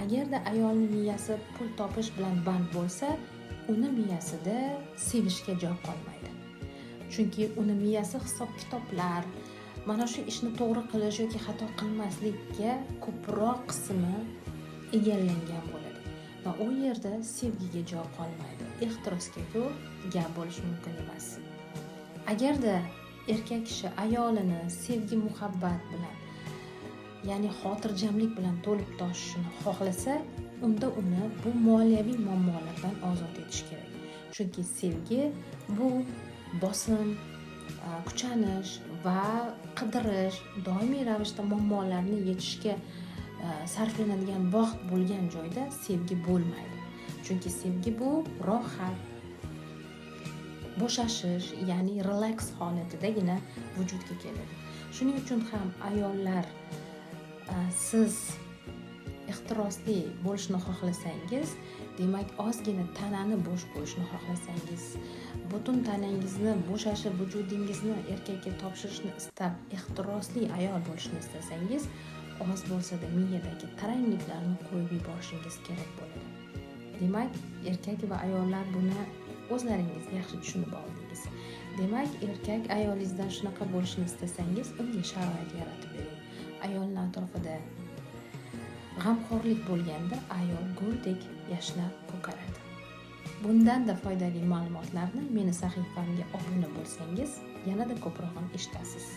Agarda ayolning miyasi pul topish bilan band bo'lsa, uni miyasida sevishga joy qolmaydi. Chunki uni miyasi hisob-kitoblar, mana shu ishni to'g'ri qilish yoki xato qilmaslikka ko'proq qismi egallangan bo'ladi va u yerda sevgiga joy qolmaydi. Ehtirosga-ku gap bo'lishi mumkin emas. Agarda erkak kishi ayolini sevgi, muhabbat bilan, ya'ni xotirjamlik bilan to'lib toshishini xohlasa, unda uni bu moliyaviy muammolardan ozod etish kerak. Chunki sevgi bu bosim, kuchanish va qidirish, doimiy ravishda muammolarni yechishga sarflanadigan vaqt bo'lgan joyda sevgi bo'lmaydi. Chunki sevgi bu rohat, bo'shashish, ya'ni relax holatidagina vujudga keladi. Shuning uchun ham ayollar, siz ehtirosli bo'lishni xohlasangiz, demak ozgina tanani bo'sh qo'yishni xohlasangiz, butun tanangizni bo'shashib, vujudingizni erkakka topshirishni istab, ehtirosli ayol bo'lishni istasangiz, oz bo'lsa-da miyadagi tarangliklarni qo'yib yuborishingiz kerak bo'ladi. Demak, erkak va ayollar buni o'zlaringiz yaxshi tushunib oldingiz. Demak, erkak ayolingizdan shunaqa bo'lishini istasangiz, unga sharoit yaratib bering. Ayolning atrofida g'amxo'rlik bo'lganda ayol guldek yashnab ko'karadi. Bundan-da foydali ma'lumotlarni meni sahifamga obuna bo'lsangiz, yanada ko'proq eshitasiz.